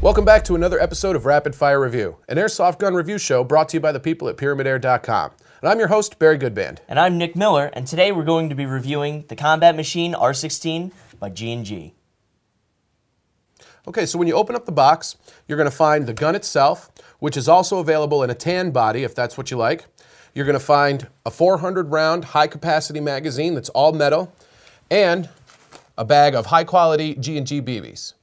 Welcome back to another episode of Rapid Fire Review, an airsoft gun review show brought to you by the people at pyramydair.com. And I'm your host, Barry Goodband. And I'm Nick Miller, and today we're going to be reviewing the Combat Machine R16 by G&G. Okay, so when you open up the box, you're going to find the gun itself, which is also available in a tan body, if that's what you like. You're going to find a 400-round high-capacity magazine that's all metal, and a bag of high-quality G&G BBs.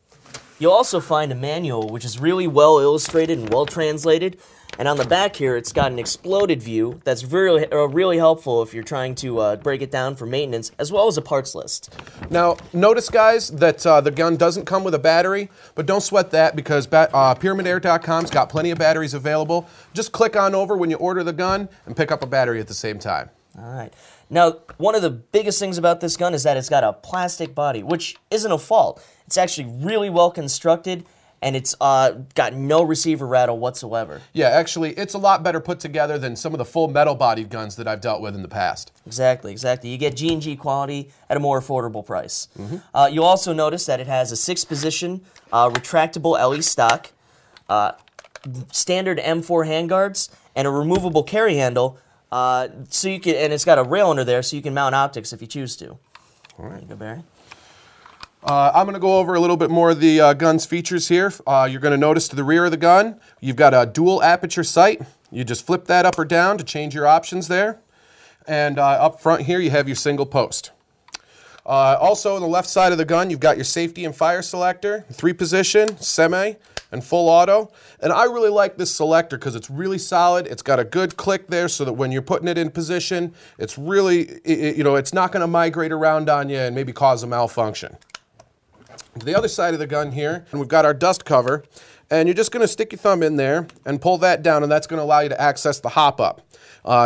You'll also find a manual, which is really well illustrated and well translated. And on the back here, it's got an exploded view that's really helpful if you're trying to break it down for maintenance, as well as a parts list. Now, notice, guys, that the gun doesn't come with a battery, but don't sweat that because pyramydair.com's got plenty of batteries available. Just click on over when you order the gun and pick up a battery at the same time. All right. Now, one of the biggest things about this gun is that it's got a plastic body, which isn't a fault. It's actually really well constructed, and it's got no receiver rattle whatsoever. Yeah, actually, it's a lot better put together than some of the full metal-bodied guns that I've dealt with in the past. Exactly, exactly. You get G&G quality at a more affordable price. You'll also notice that it has a 6-position retractable LE stock, standard M4 handguards, and a removable carry handle. So you can, and it's got a rail under there, so you can mount optics if you choose to. All right, go Barry. I'm going to go over a little bit more of the gun's features here. You're going to notice to the rear of the gun, you've got a dual aperture sight. You just flip that up or down to change your options there. And up front here, you have your single post. Also, on the left side of the gun, you've got your safety and fire selector, 3-position, semi, and full auto. And I really like this selector because it's really solid. It's got a good click there so that when you're putting it in position, it's really, it's not going to migrate around on you and maybe cause a malfunction. To the other side of the gun here, and we've got our dust cover, and you're just going to stick your thumb in there and pull that down, and that's going to allow you to access the hop up.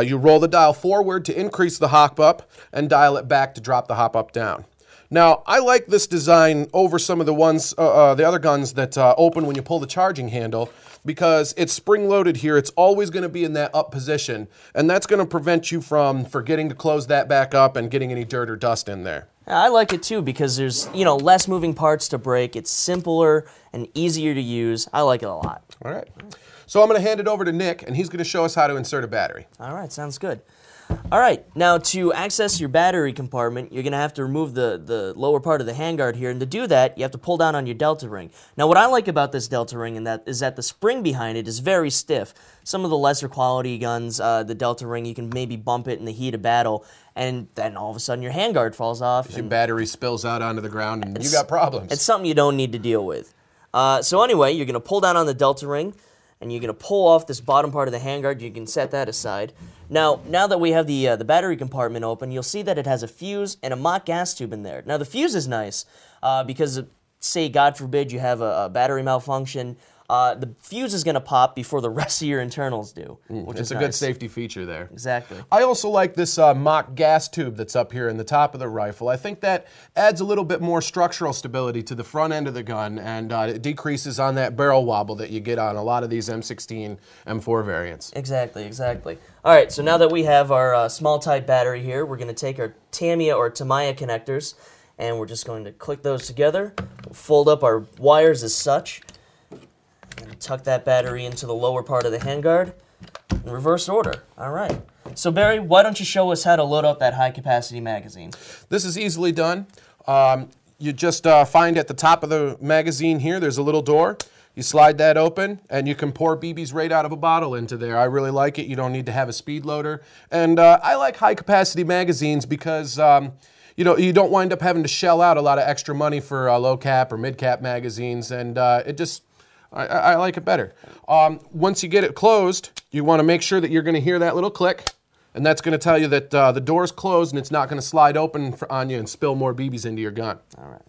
You roll the dial forward to increase the hop up and dial it back to drop the hop up down. Now, I like this design over some of the ones, the other guns that open when you pull the charging handle because it's spring-loaded here. It's always going to be in that up position, and that's going to prevent you from forgetting to close that back up and getting any dirt or dust in there. I like it too because there's, less moving parts to break. It's simpler and easier to use. I like it a lot. All right. So I'm going to hand it over to Nick, and he's going to show us how to insert a battery. All right, sounds good. All right, now to access your battery compartment, you're going to have to remove the lower part of the handguard here, and to do that, you have to pull down on your delta ring. Now, what I like about this delta ring is that the spring behind it is very stiff. Some of the lesser quality guns, the delta ring, you can maybe bump it in the heat of battle, and then all of a sudden your handguard falls off. Your battery spills out onto the ground, and you got problems. It's something you don't need to deal with. So anyway, you're going to pull down on the delta ring, and you're going to pull off this bottom part of the handguard. You can set that aside. Now that we have the battery compartment open, you'll see that it has a fuse and a mock gas tube in there. Now, the fuse is nice because, say, God forbid, you have a battery malfunction. The fuse is going to pop before the rest of your internals do, which is a good safety feature there. Exactly. I also like this mock gas tube that's up here in the top of the rifle. I think that adds a little bit more structural stability to the front end of the gun, and it decreases on that barrel wobble that you get on a lot of these M16, M4 variants. Exactly, exactly. All right, so now that we have our small type battery here, we're going to take our Tamiya or Tamiya connectors, and we're just going to click those together. We'll fold up our wires as such. And tuck that battery into the lower part of the handguard in reverse order. All right. So, Barry, why don't you show us how to load up that high-capacity magazine? This is easily done. You just find at the top of the magazine here, there's a little door. You slide that open, and you can pour BBs right out of a bottle into there. I really like it. You don't need to have a speed loader. And I like high-capacity magazines because you don't wind up having to shell out a lot of extra money for low-cap or mid-cap magazines, and I like it better. Once you get it closed, you want to make sure that you're going to hear that little click, and that's going to tell you that the door's closed and it's not going to slide open on you and spill more BBs into your gun. All right.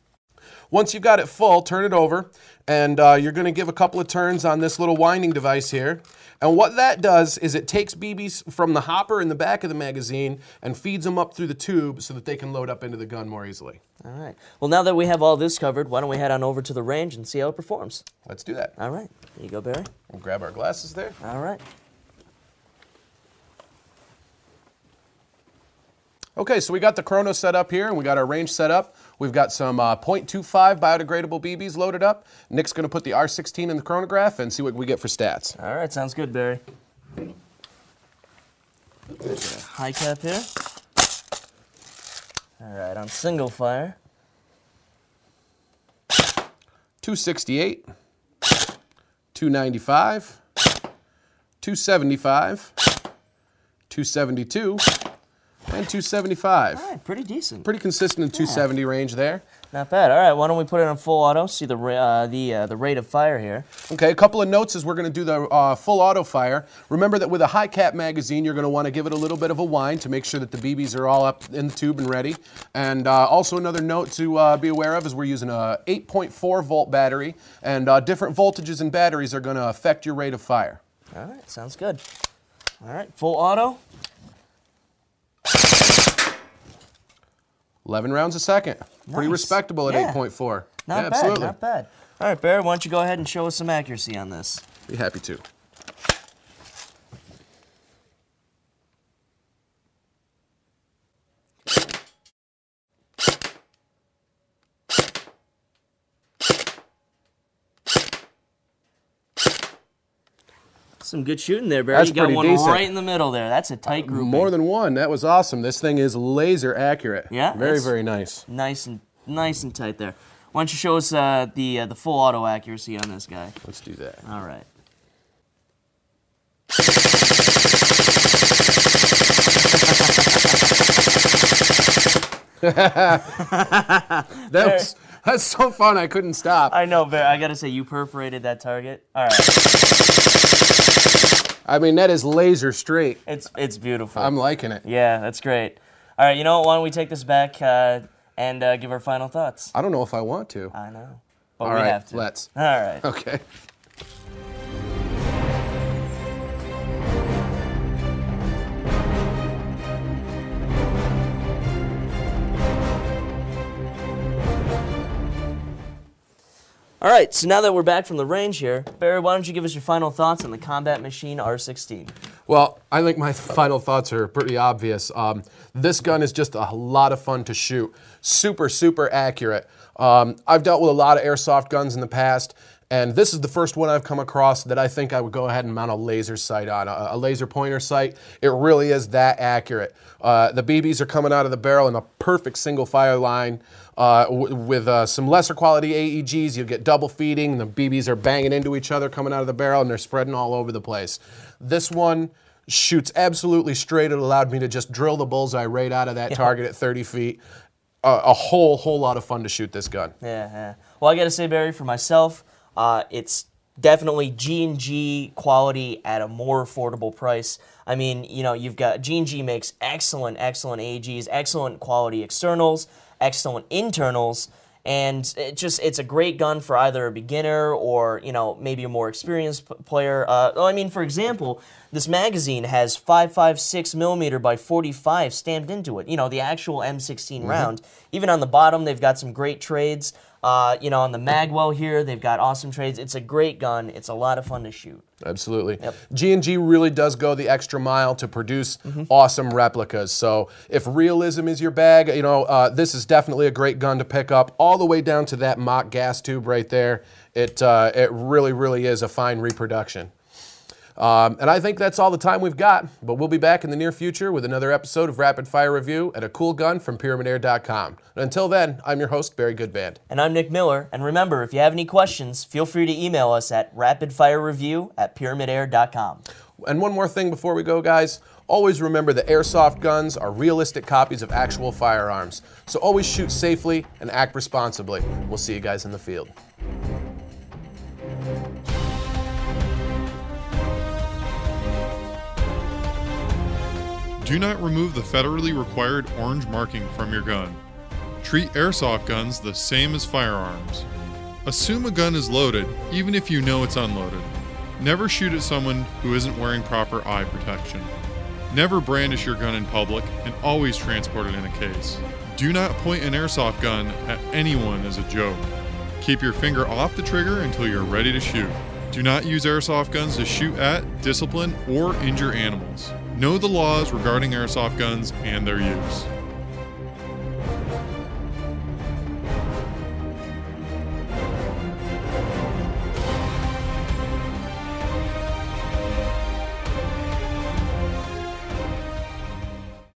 Once you've got it full, turn it over, and you're going to give a couple of turns on this little winding device here. And what that does is it takes BBs from the hopper in the back of the magazine and feeds them up through the tube so that they can load up into the gun more easily. All right. Well, now that we have all this covered, why don't we head on over to the range and see how it performs? Let's do that. All right. Here you go, Barry. We'll grab our glasses there. All right. Okay, so we got the chrono set up here, and we got our range set up. We've got some .25 biodegradable BBs loaded up. Nick's going to put the R16 in the chronograph and see what we get for stats. All right, sounds good, Barry. There's a high cap here. All right, on single fire. 268, 295, 275, 272, and 275. All right, pretty decent. Pretty consistent in 270 range there. Not bad. All right, why don't we put it on full auto, see the rate of fire here. Okay, a couple of notes as we're going to do the full auto fire. Remember that with a high cap magazine, you're going to want to give it a little bit of a whine to make sure that the BBs are all up in the tube and ready. And also another note to be aware of is we're using a 8.4 volt battery, and different voltages in batteries are going to affect your rate of fire. All right, sounds good. All right, full auto. 11 rounds a second. Pretty Nice. Respectable at Yeah. 8.4. Not Yeah, bad, absolutely. not bad. All right, Barry, why don't you go ahead and show us some accuracy on this? Be happy to. Some good shooting there, Barry. That's You got pretty one decent. right in the middle there. That's a tight group. More than one. That was awesome. This thing is laser accurate. Yeah, Very, it's- very nice. Nice and tight there. Why don't you show us the full auto accuracy on this guy? Let's do that. All right. That's so fun. I couldn't stop. I know, Barry. I gotta say, you perforated that target. All right. I mean, that is laser straight. It's beautiful. I'm liking it. Yeah, that's great. All right, you know what? Why don't we take this back and give our final thoughts? I don't know if I want to. I know, but All we right, have to. let's. All right. Okay. All right, so now that we're back from the range here, Barry, why don't you give us your final thoughts on the Combat Machine R16? Well, I think my final thoughts are pretty obvious. This gun is just a lot of fun to shoot. Super, super accurate. I've dealt with a lot of airsoft guns in the past, and this is the first one I've come across that I think I would go ahead and mount a laser sight on, a laser pointer sight. It really is that accurate. The BBs are coming out of the barrel in a perfect single fire line. With some lesser quality AEGs, you'll get double feeding. The BBs are banging into each other coming out of the barrel, and they're spreading all over the place. This one shoots absolutely straight. It allowed me to just drill the bullseye right out of that target at 30 feet. A whole lot of fun to shoot this gun. Yeah. Well, I got to say, Barry, for myself, it's definitely G&G quality at a more affordable price. I mean, you know, you've got G&G makes excellent AEGs, excellent quality externals, excellent internals, and it's a great gun for either a beginner or, you know, maybe a more experienced player. I mean, for example, this magazine has 5.56 millimeter by 45 stamped into it. You know, the actual M16 round. Even on the bottom, they've got some great trades. You know, on the magwell here, they've got awesome trades. It's a great gun. It's a lot of fun to shoot. Absolutely. Yep. G&G really does go the extra mile to produce awesome replicas. So if realism is your bag, you know, this is definitely a great gun to pick up all the way down to that mock gas tube right there. It really, really is a fine reproduction. And I think that's all the time we've got, but we'll be back in the near future with another episode of Rapid Fire Review and a cool gun from pyramydair.com. Until then, I'm your host, Barry Goodband. And I'm Nick Miller. And remember, if you have any questions, feel free to email us at rapidfirereview@pyramydair.com. And one more thing before we go, guys. Always remember that airsoft guns are realistic copies of actual firearms. So always shoot safely and act responsibly. We'll see you guys in the field. Do not remove the federally required orange marking from your gun. Treat airsoft guns the same as firearms. Assume a gun is loaded, even if you know it's unloaded. Never shoot at someone who isn't wearing proper eye protection. Never brandish your gun in public, and always transport it in a case. Do not point an airsoft gun at anyone as a joke. Keep your finger off the trigger until you're ready to shoot. Do not use airsoft guns to shoot at, discipline, or injure animals. Know the laws regarding airsoft guns and their use.